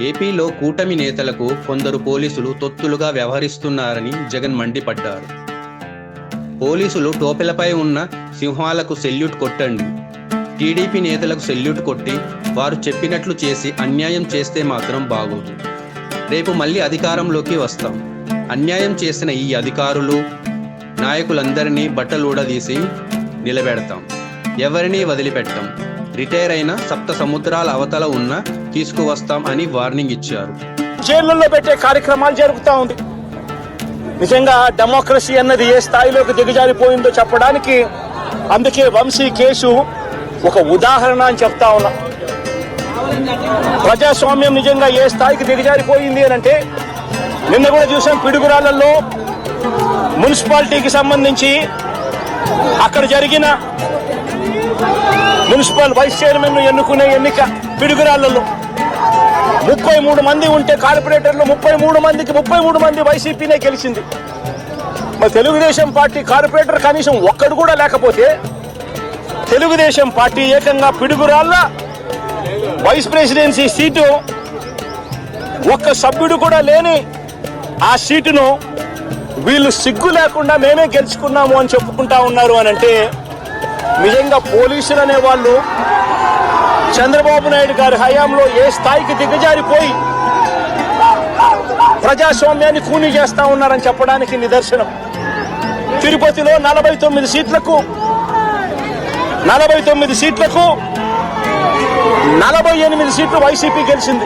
ఏపీలో కూటమి నేతలకు కొందరు పోలీసులు తొత్తులుగా వ్యవహరిస్తున్నారని జగన్ మండిపడ్డారు. పోలీసులు టోపెలపై ఉన్న సింహాలకు సెల్యూట్ కొట్టండి, టీడీపీ నేతలకు సెల్యూట్ కొట్టి వారు చెప్పినట్లు చేసి అన్యాయం చేస్తే మాత్రం బాగోదు. రేపు మళ్ళీ అధికారంలోకి వస్తాం. అన్యాయం చేసిన ఈ అధికారులు నాయకులందరినీ బట్టలూడదీసి నిలబెడతాం. ఎవరినీ వదిలిపెట్టాం. రిటైర్ అయిన సప్త సముద్రాల అవతల ఉన్న తీసుకువస్తాం అని వార్నింగ్ ఇచ్చారు. జైళ్లలో పెట్టే కార్యక్రమాలు జరుగుతూ ఉంది. నిజంగా డెమోక్రసీ అన్నది ఏ స్థాయిలోకి దిగజారిపోయిందో చెప్పడానికి అందుకే వంశీ కేసు ఒక ఉదాహరణ అని చెప్తా ఉన్నా. ప్రజాస్వామ్యం నిజంగా ఏ స్థాయికి దిగజారిపోయింది అని అంటే, నిన్న కూడా చూసాం పిడుగురాళ్లలో మున్సిపాలిటీకి సంబంధించి అక్కడ జరిగిన మున్సిపల్ వైస్ చైర్మన్ ఎన్నుకునే ఎన్నిక పిడుగురాళ్లలో 33 మంది ఉంటే కార్పొరేటర్లు 33 మంది వైసీపీనే గెలిచింది. మరి తెలుగుదేశం పార్టీ కార్పొరేటర్ కనీసం ఒక్కడు కూడా లేకపోతే తెలుగుదేశం పార్టీ ఏకంగా పిడుగురాళ్ల వైస్ ప్రెసిడెన్సీ సీటు ఒక్క సభ్యుడు కూడా లేని ఆ సీటును వీళ్ళు సిగ్గు లేకుండా మేమే గెలుచుకున్నాము అని చెప్పుకుంటా ఉన్నారు అని అంటే, నిజంగా పోలీసులు అనే వాళ్ళు చంద్రబాబు నాయుడు గారి హయాంలో ఏ స్థాయికి దిగజారిపోయి ప్రజాస్వామ్యాన్ని కూనీ చేస్తా ఉన్నారని చెప్పడానికి నిదర్శనం. తిరుపతిలో 49 సీట్లకు 48 సీట్లు వైసీపీ గెలిచింది.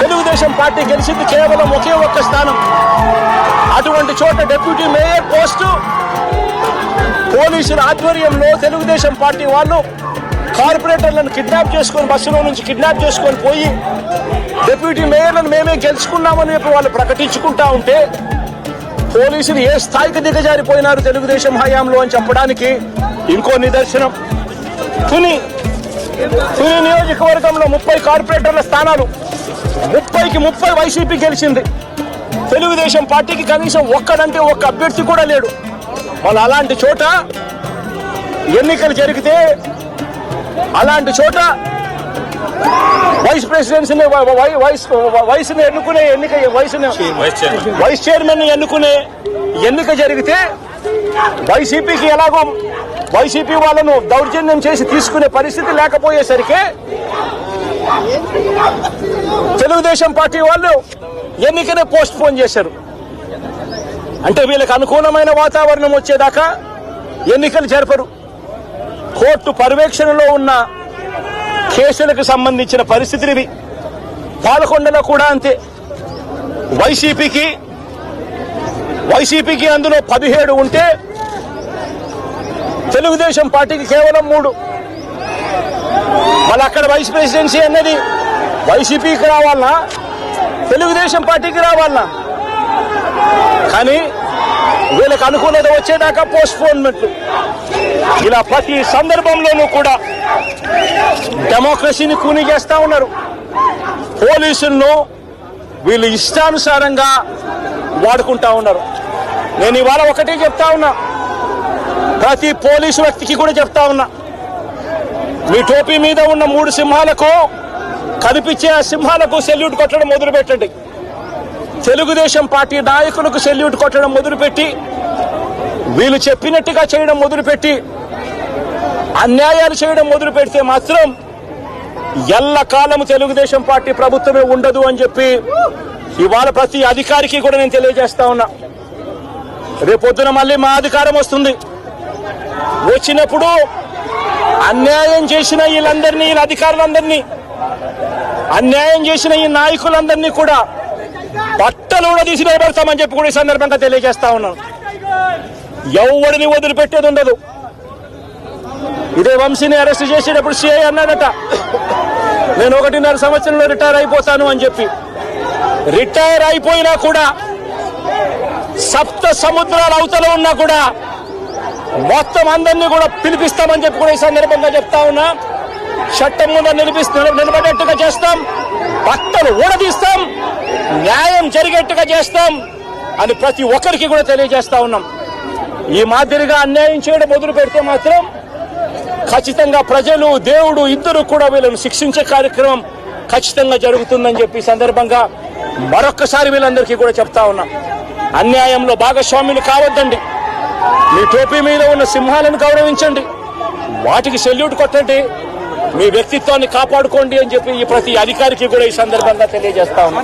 తెలుగుదేశం పార్టీ గెలిచింది కేవలం ఒకే ఒక్క స్థానం. అటువంటి చోట డిప్యూటీ మేయర్ పోస్టు పోలీసుల ఆధ్వర్యంలో తెలుగుదేశం పార్టీ వాళ్ళు కార్పొరేటర్లను కిడ్నాప్ చేసుకొని బస్సులో నుంచి కిడ్నాప్ చేసుకొని పోయి డిప్యూటీ మేయర్లను మేమే గెలుచుకున్నామని చెప్పి వాళ్ళు ప్రకటించుకుంటా ఉంటే, పోలీసులు ఏ స్థాయికి దిగజారిపోయినారు తెలుగుదేశం హయాంలో అని చెప్పడానికి ఇంకో నిదర్శనం. తుని నియోజకవర్గంలో 30 కార్పొరేటర్ల స్థానాలు 30కి 30 వైసీపీ గెలిచింది. తెలుగుదేశం పార్టీకి కనీసం ఒక్కడంటే ఒక్క అభ్యర్థి కూడా లేడు. వాళ్ళు అలాంటి చోట ఎన్నికలు జరిగితే, అలాంటి చోట వైస్ ప్రెసిడెన్సీని వయసును ఎన్నుకునే ఎన్నిక వైస్ చైర్మన్ ఎన్నుకునే ఎన్నిక జరిగితే వైసీపీకి ఎలాగో వైసీపీ వాళ్ళను దౌర్జన్యం చేసి తీసుకునే పరిస్థితి లేకపోయేసరికి తెలుగుదేశం పార్టీ వాళ్ళు ఎన్నికనే పోస్ట్ పోన్ చేశారు. అంటే వీళ్ళకి అనుకూలమైన వాతావరణం వచ్చేదాకా ఎన్నికలు జరపరు. కోర్టు పర్యవేక్షణలో ఉన్న కేసులకు సంబంధించిన పరిస్థితులు ఇవి. పాలకొండలో కూడా అంతే. వైసీపీకి అందులో 17 ఉంటే తెలుగుదేశం పార్టీకి కేవలం 3. మళ్ళీ అక్కడ వైస్ ప్రెసిడెన్సీ అన్నది వైసీపీకి రావాలనా తెలుగుదేశం పార్టీకి రావాలనా? కానీ వీళ్ళకి అనుకూలత వచ్చేదాకా పోస్ట్పోన్మెంట్లు. ఇలా ప్రతి సందర్భంలోనూ కూడా డెమోక్రసీని కూనీ చేస్తా ఉన్నారు. పోలీసులను వీళ్ళు ఇష్టానుసారంగా వాడుకుంటా ఉన్నారు. నేను ఇవాళ ఒకటే చెప్తా ఉన్నా, ప్రతి పోలీసు వ్యక్తికి కూడా చెప్తా ఉన్నా, మీ టోపీ మీద ఉన్న 3 సింహాలకు కనిపించే ఆ సింహాలకు సెల్యూట్ కొట్టడం మొదలుపెట్టండి. తెలుగుదేశం పార్టీ నాయకులకు సెల్యూట్ కొట్టడం మొదలుపెట్టి, వీళ్ళు చెప్పినట్టుగా చేయడం మొదలుపెట్టి, అన్యాయాలు చేయడం మొదలు పెడితే మాత్రం ఎల్లకాలము తెలుగుదేశం పార్టీ ప్రభుత్వమే ఉండదు అని చెప్పి ఇవాళ ప్రతి అధికారికి కూడా నేను తెలియజేస్తా ఉన్నా. రేపొద్దున మళ్ళీ మా అధికారం వస్తుంది. వచ్చినప్పుడు అన్యాయం చేసిన వీళ్ళందరినీ, వీళ్ళ అధికారులందరినీ, అన్యాయం చేసిన ఈ నాయకులందరినీ కూడా బట్టలు కూడా తీసి నిలబెడతామని చెప్పి కూడా ఈ సందర్భంగా తెలియజేస్తా ఉన్నాను. ఎవరిని వదిలిపెట్టేది ఉండదు. ఇదే వంశీని అరెస్ట్ చేసేటప్పుడు సిఐ అన్నాడట, నేను 1.5 సంవత్సరంలో రిటైర్ అయిపోతాను అని చెప్పి. రిటైర్ అయిపోయినా కూడా, సప్త సముద్రాల అవతల ఉన్నా కూడా మొత్తం అందరినీ కూడా పిలిపిస్తామని చెప్పి కూడా ఈ సందర్భంగా చెప్తా ఉన్నా. చట్టం ముందు నిలబడేట్టుగా చేస్తాం, బట్టలు ఊడదీస్తాం, న్యాయం జరిగేట్టుగా చేస్తాం అని ప్రతి ఒక్కరికి కూడా తెలియజేస్తా ఉన్నాం. ఈ మాదిరిగా అన్యాయం చేయడం మొదలు పెడితే మాత్రం ఖచ్చితంగా ప్రజలు, దేవుడు ఇద్దరు కూడా వీళ్ళను శిక్షించే కార్యక్రమం ఖచ్చితంగా జరుగుతుందని చెప్పి ఈ సందర్భంగా మరొక్కసారి వీళ్ళందరికీ కూడా చెప్తా ఉన్నా. అన్యాయంలో భాగస్వాములు కావద్దండి. మీ టోపీ మీద ఉన్న సింహాలను గౌరవించండి, వాటికి సెల్యూట్ కొట్టండి, మీ వ్యక్తిత్వాన్ని కాపాడుకోండి అని చెప్పి ఈ ప్రతి అధికారికి కూడా ఈ సందర్భంగా తెలియజేస్తా ఉన్నా.